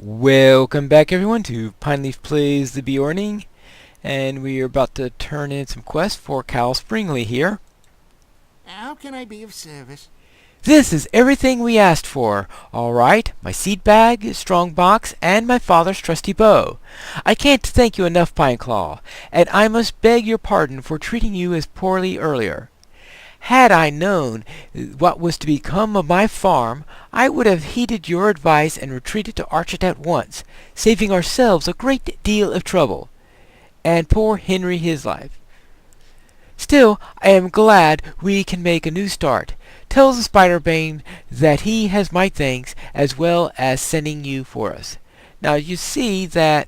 Welcome back everyone to Pineleaf Plays the Beorning, and we are about to turn in some quests for Cal Springley here. How can I be of service? This is everything we asked for. Alright, my seed bag, strong box, and my father's trusty bow. I can't thank you enough, Pineclaw, and I must beg your pardon for treating you as poorly earlier. Had I known what was to become of my farm, I would have heeded your advice and retreated to Archet at once, saving ourselves a great deal of trouble, and poor Henry his life. Still, I am glad we can make a new start. Tell the Spider-Bane that he has my thanks, as well as sending you for us. Now you see that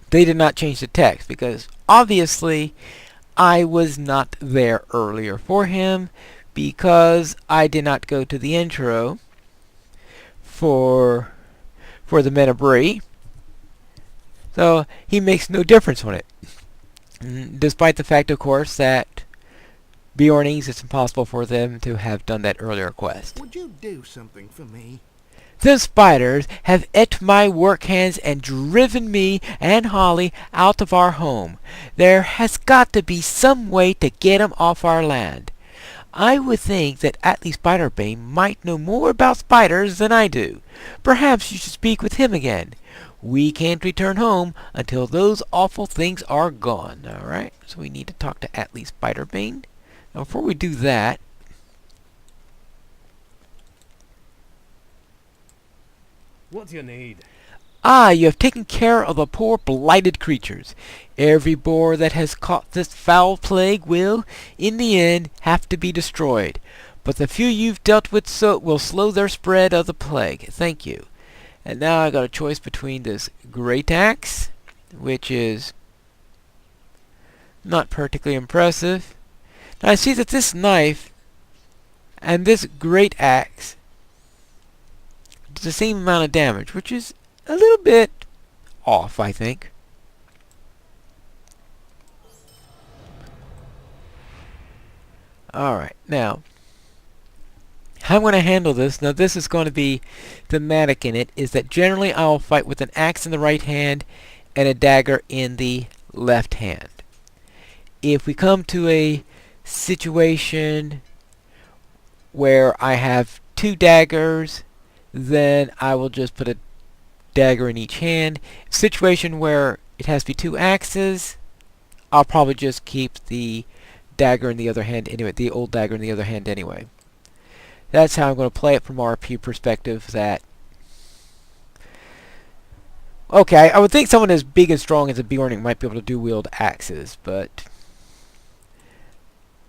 they did not change the text, because obviously I was not there earlier for him because I did not go to the intro for the Men of Bree. So he makes no difference on it. Despite the fact, of course, that Beornings, it's impossible for them to have done that earlier quest. Would you do something for me? The spiders have et my work hands and driven me and Holly out of our home. There has got to be some way to get 'em off our land. I would think that Atli Spiderbane might know more about spiders than I do. Perhaps you should speak with him again. We can't return home until those awful things are gone. Alright, so we need to talk to Atli Spiderbane. Now before we do that, What do you need? you have taken care of the poor blighted creatures. Every boar that has caught this foul plague will, in the end, have to be destroyed. But the few you've dealt with will slow their spread of the plague. Thank you. And now I got a choice between this great axe, which is not particularly impressive. Now I see that this knife and this great axe does the same amount of damage, which is a little bit off, I think. Alright, now, how I'm going to handle this, now this is going to be thematic in it, is that generally I'll fight with an axe in the right hand and a dagger in the left hand. If we come to a situation where I have two daggers, then I will just put a dagger in each hand. Situation where it has to be two axes, I'll probably just keep the dagger in the other hand anyway, the old dagger in the other hand anyway. That's how I'm going to play it from RP perspective. That okay, I would think someone as big and strong as a Beorning might be able to do wield axes, but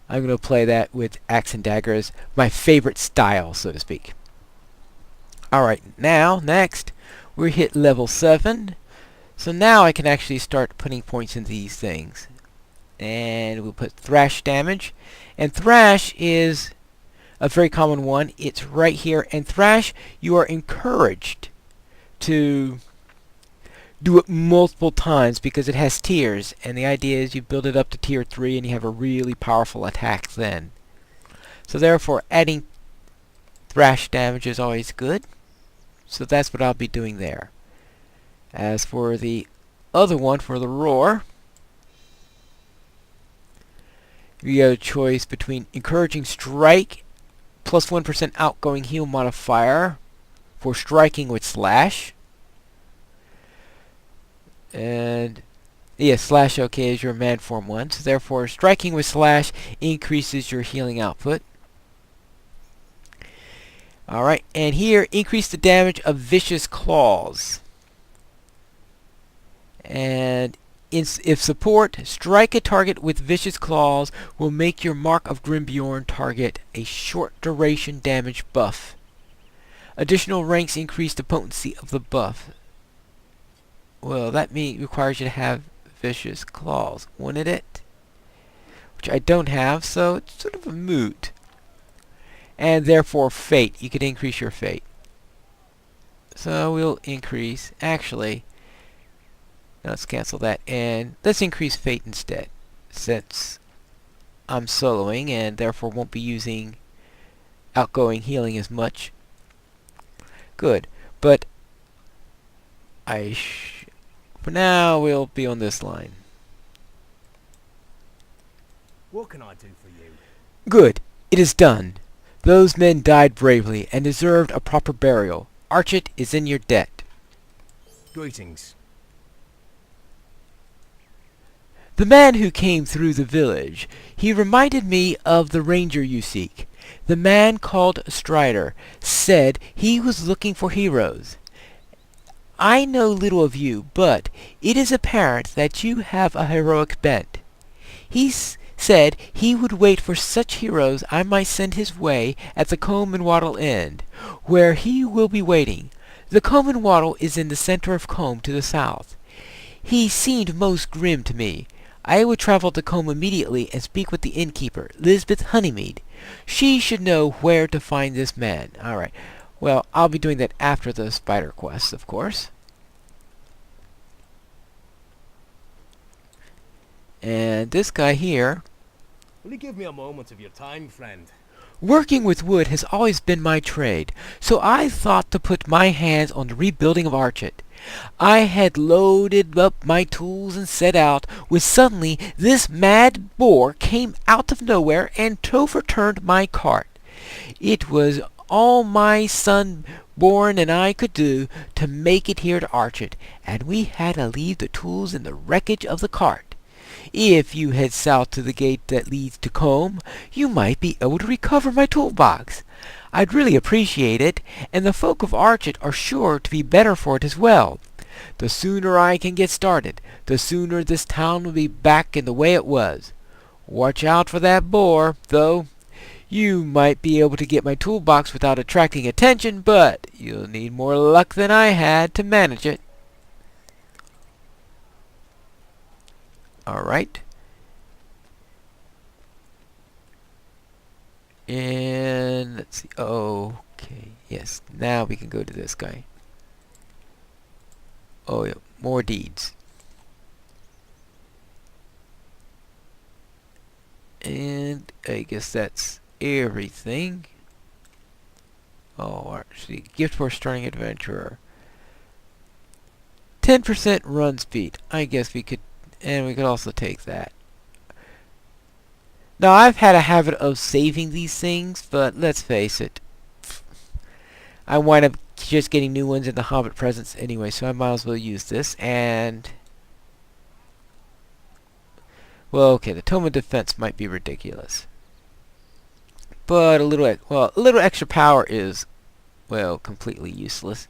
I'm going to play that with axe and dagger as my favorite style, so to speak. Alright, now, next, we hit level 7. So now I can actually start putting points in these things. And we'll put thrash damage. And thrash is a very common one. It's right here. And thrash, you are encouraged to do it multiple times because it has tiers. And the idea is you build it up to tier 3 and you have a really powerful attack then. So therefore, adding thrash damage is always good. So that's what I'll be doing there. As for the other one, for the roar, you have a choice between encouraging strike plus 1% outgoing heal modifier for striking with slash. And yeah, slash okay is your man form one. So therefore striking with slash increases your healing output. Alright, and here, increase the damage of vicious claws. And if support, strike a target with vicious claws will make your Mark of Grimbeorn target a short duration damage buff. Additional ranks increase the potency of the buff. Well, that requires you to have vicious claws, wouldn't it? Which I don't have, so it's sort of a moot. And therefore fate, you could increase your fate. So we'll increase, actually, let's cancel that, and let's increase fate instead, since I'm soloing and therefore won't be using outgoing healing as much. Good, but For now, we'll be on this line. What can I do for you? Good. It is done. Those men died bravely and deserved a proper burial. Archit is in your debt. Greetings. The man who came through the village, he reminded me of the ranger you seek. The man called Strider said he was looking for heroes. I know little of you, but it is apparent that you have a heroic bent. He said he would wait for such heroes I might send his way at the Comb and Wattle End, where he will be waiting. The Comb and Wattle is in the center of Comb to the south. He seemed most grim to me. I would travel to Combe immediately and speak with the innkeeper, Lisbeth Honeymead. She should know where to find this man. Alright. Well, I'll be doing that after the spider quest, of course. And this guy here... Will you give me a moment of your time, friend? Working with wood has always been my trade, so I thought to put my hands on the rebuilding of Archit. I had loaded up my tools and set out, when suddenly this mad boar came out of nowhere and overturned my cart. It was all my son Born and I could do to make it here to Archit, and we had to leave the tools in the wreckage of the cart. If you head south to the gate that leads to Combe, you might be able to recover my toolbox. I'd really appreciate it, and the folk of Archit are sure to be better for it as well. The sooner I can get started, the sooner this town will be back in the way it was. Watch out for that boar, though. You might be able to get my toolbox without attracting attention, but you'll need more luck than I had to manage it. Alright. And let's see. Okay. Yes. Now we can go to this guy. Oh, yeah. More deeds. And I guess that's everything. Oh, actually, gift for starting adventurer. 10% run speed. I guess we could, and we could also take that. Now, I've had a habit of saving these things, but let's face it, I wind up just getting new ones in the Hobbit presents anyway, so I might as well use this. And well, okay, the Tome of Defense might be ridiculous, but a little extra power is, well, completely useless.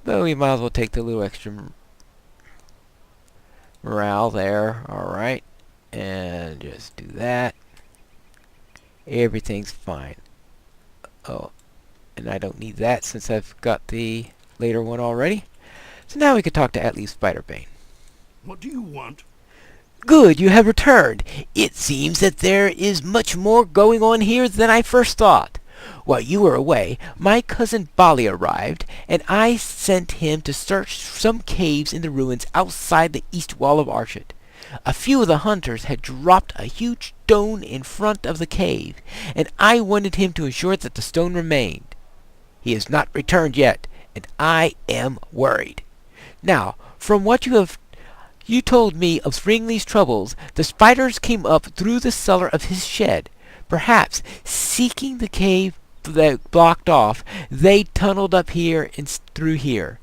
But we might as well take the little extra morale there. Alright. And just do that. Everything's fine. Oh, and I don't need that since I've got the later one already. So now we can talk to at least Spiderbane. What do you want? Good, you have returned. It seems that there is much more going on here than I first thought. While you were away, my cousin Bali arrived, and I sent him to search some caves in the ruins outside the east wall of Archit. A few of the hunters had dropped a huge stone in front of the cave, and I wanted him to ensure that the stone remained. He has not returned yet, and I am worried. Now, from what you told me of Springley's troubles, the spiders came up through the cellar of his shed. Perhaps, seeking the cave that blocked off, they tunneled up here and through here.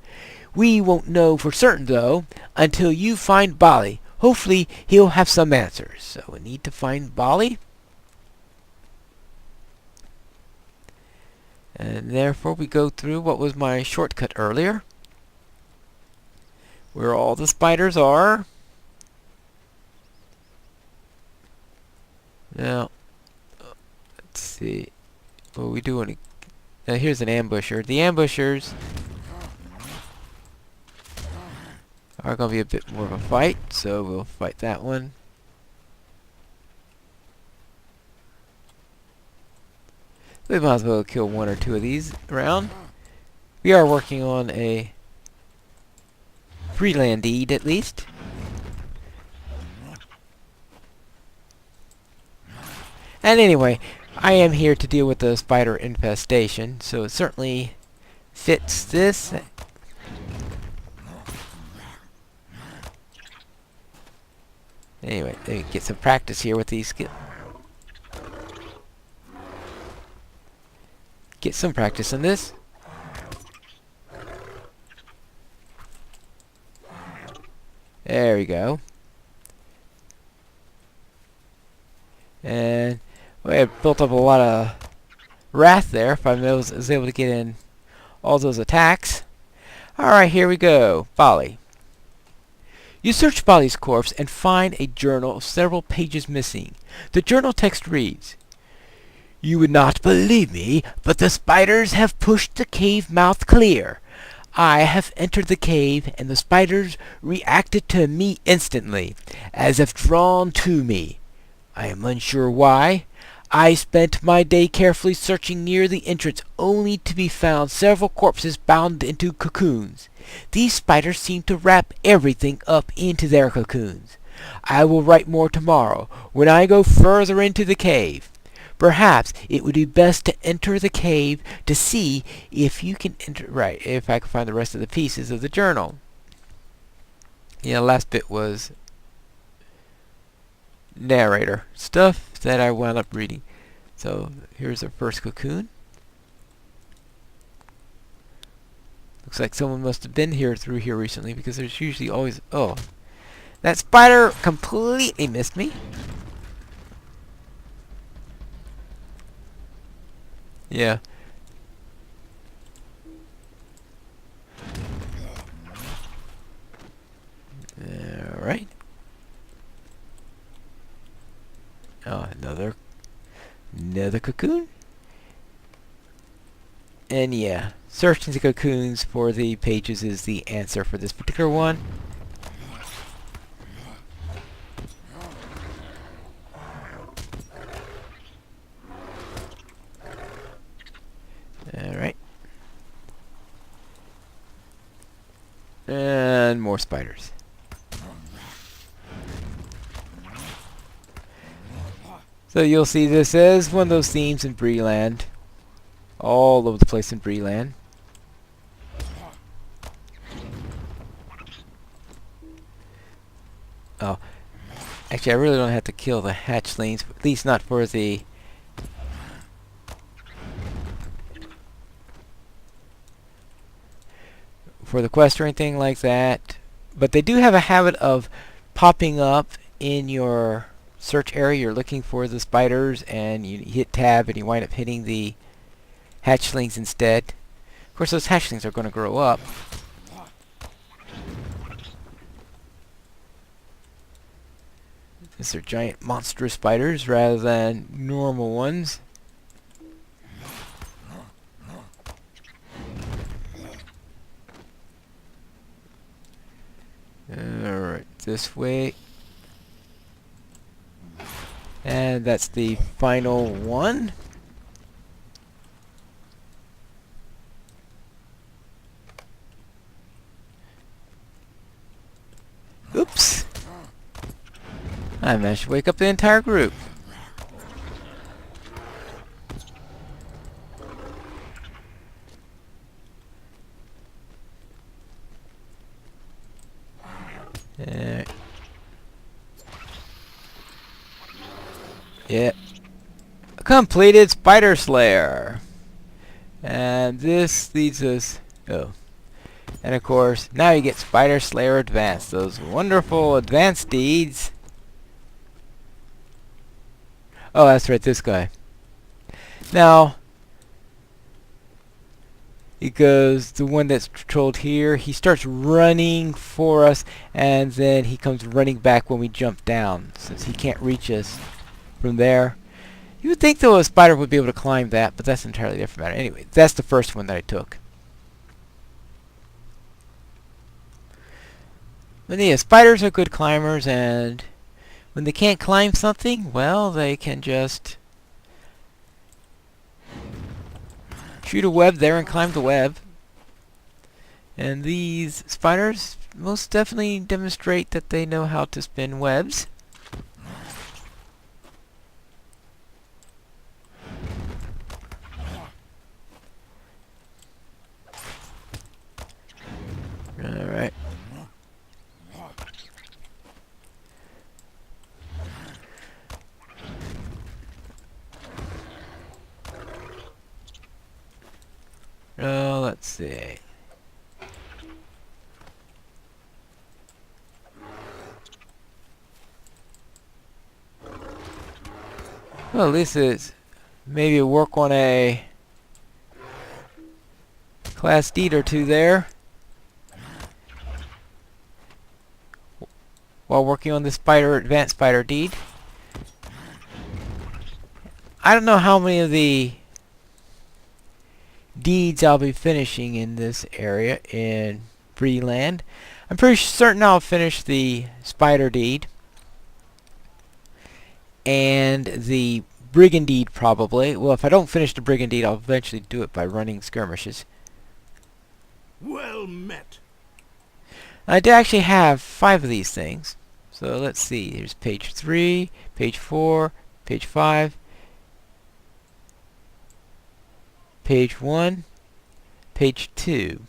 We won't know for certain, though, until you find Bali. Hopefully, he'll have some answers. So we need to find Bali. And therefore, we go through what was my shortcut earlier, where all the spiders are. Now, let's see. Well, we do want to... Now, here's an ambusher. The ambushers are going to be a bit more of a fight, so we'll fight that one. We might as well kill one or two of these around. We are working on a freeland deed, at least. And anyway, I am here to deal with the spider infestation, so it certainly fits this. Anyway, let me get some practice here with these. Get some practice in this. There we go. And well, I built up a lot of wrath there if I was able to get in all those attacks. Alright, here we go. Bali. You search Bali's corpse and find a journal of several pages missing. The journal text reads, "You would not believe me, but the spiders have pushed the cave mouth clear. I have entered the cave, and the spiders reacted to me instantly, as if drawn to me. I am unsure why. I spent my day carefully searching near the entrance, only to be found several corpses bound into cocoons. These spiders seem to wrap everything up into their cocoons. I will write more tomorrow, when I go further into the cave. Perhaps it would be best to enter the cave to see if you can enter. Right, if I can find the rest of the pieces of the journal." Yeah, last bit was narrator stuff that I wound up reading. So here's our first cocoon. Looks like someone must have been through here recently, because there's usually always... Oh, that spider completely missed me. Yeah. Alright. Oh, another cocoon. And yeah, searching the cocoons for the pages is the answer for this particular one. Alright. And more spiders. So you'll see this as one of those themes in Breeland. All over the place in Breeland. Oh. Actually, I really don't have to kill the hatchlings, at least not for the... for the quest or anything like that. But they do have a habit of popping up in your search area. You're looking for the spiders, and you hit tab and you wind up hitting the hatchlings instead. Of course, those hatchlings are going to grow up. These are giant monstrous spiders rather than normal ones. Alright, this way. And that's the final one. Oops. I managed to wake up the entire group. Yep. Completed Spider Slayer. And this leads us... Oh. And of course, now you get Spider Slayer Advanced. Those wonderful advanced deeds. Oh, that's right, this guy. Now, it goes, the one that's controlled here, he starts running for us, and then he comes running back when we jump down, since he can't reach us from there. You would think, though, a spider would be able to climb that, but that's an entirely different matter. Anyway, that's the first one that I took. But yeah, spiders are good climbers, and when they can't climb something, well, they can just shoot a web there and climb the web. And these spiders most definitely demonstrate that they know how to spin webs. Alright. Let's see. Well, at least it's maybe work on a class deed or two there while working on the advanced spider deed. I don't know how many of the deeds I'll be finishing in this area in Breeland. I'm pretty certain I'll finish the spider deed and the brigand deed probably. Well, if I don't finish the brigand deed, I'll eventually do it by running skirmishes. Well met. I do actually have 5 of these things. So let's see. Here's page 3, page 4, page 5, page 1, page 2.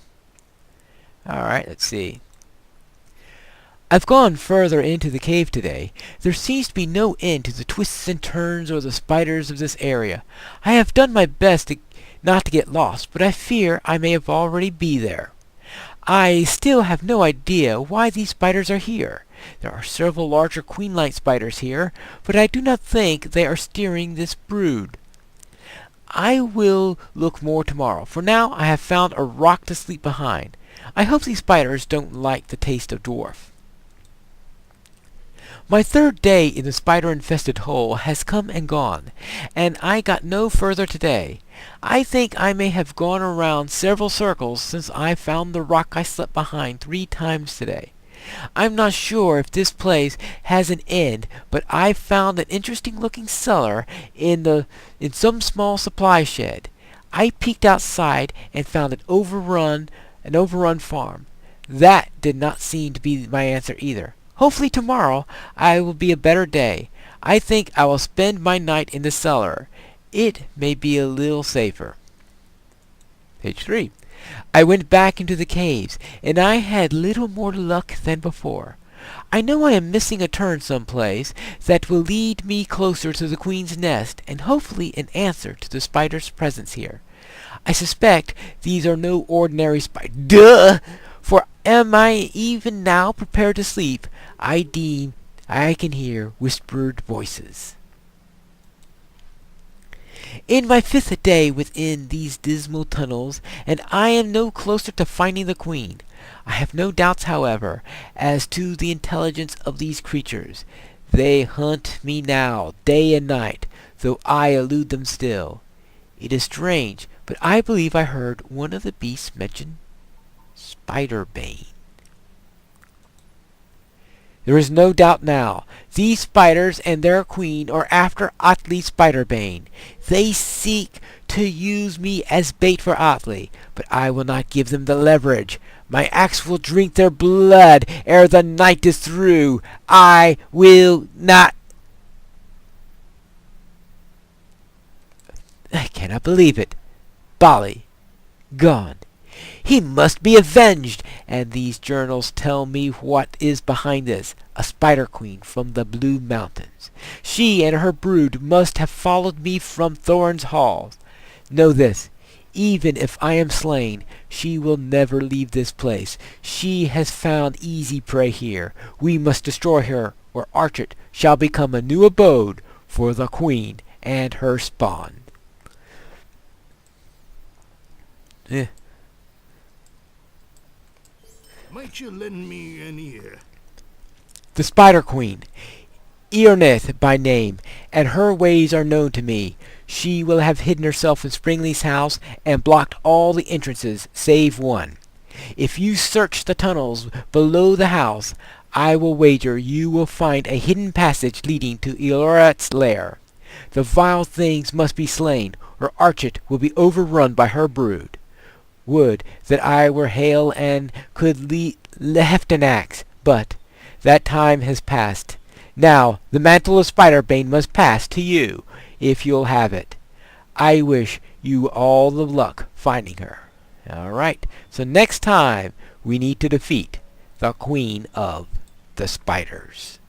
Alright, let's see. I've gone further into the cave today. There seems to be no end to the twists and turns or the spiders of this area. I have done my best not to get lost, but I fear I may have already be there. I still have no idea why these spiders are here. There are several larger queen-like spiders here, but I do not think they are steering this brood. I will look more tomorrow. For now, I have found a rock to sleep behind. I hope these spiders don't like the taste of dwarf. My 3rd day in the spider-infested hole has come and gone, and I got no further today. I think I may have gone around several circles since I found the rock I slept behind 3 times today. I'm not sure if this place has an end, but I found an interesting-looking cellar in some small supply shed. I peeked outside and found an overrun farm. That did not seem to be my answer either. Hopefully tomorrow will be a better day. I think I will spend my night in the cellar. It may be a little safer. Page 3. I went back into the caves, and I had little more luck than before. I know I am missing a turn someplace that will lead me closer to the queen's nest, and hopefully an answer to the spider's presence here. I suspect these are no ordinary spiders. Duh! For am I even now prepared to sleep? I deem I can hear whispered voices. In my 5th day within these dismal tunnels, and I am no closer to finding the queen. I have no doubts, however, as to the intelligence of these creatures. They hunt me now, day and night, though I elude them still. It is strange, but I believe I heard one of the beasts mention Spider-Bane. There is no doubt now. These spiders and their queen are after Atli Spider-Bane. They seek to use me as bait for Atli, but I will not give them the leverage. My axe will drink their blood ere the night is through. I will not. I cannot believe it. Bali, gone. He must be avenged, and these journals tell me what is behind this. A spider queen from the Blue Mountains. She and her brood must have followed me from Thorn's Hall. Know this, even if I am slain, she will never leave this place. She has found easy prey here. We must destroy her, or Archet shall become a new abode for the queen and her spawn. Might you lend me an ear? The Spider Queen, Eornith by name, and her ways are known to me. She will have hidden herself in Springley's house and blocked all the entrances save one. If you search the tunnels below the house, I will wager you will find a hidden passage leading to Eornith's lair. The vile things must be slain, or Archet will be overrun by her brood. Would that I were hale and could heft an axe, but that time has passed. Now the mantle of Spider-Bane must pass to you, if you'll have it. I wish you all the luck finding her. Alright, so next time we need to defeat the Queen of the Spiders.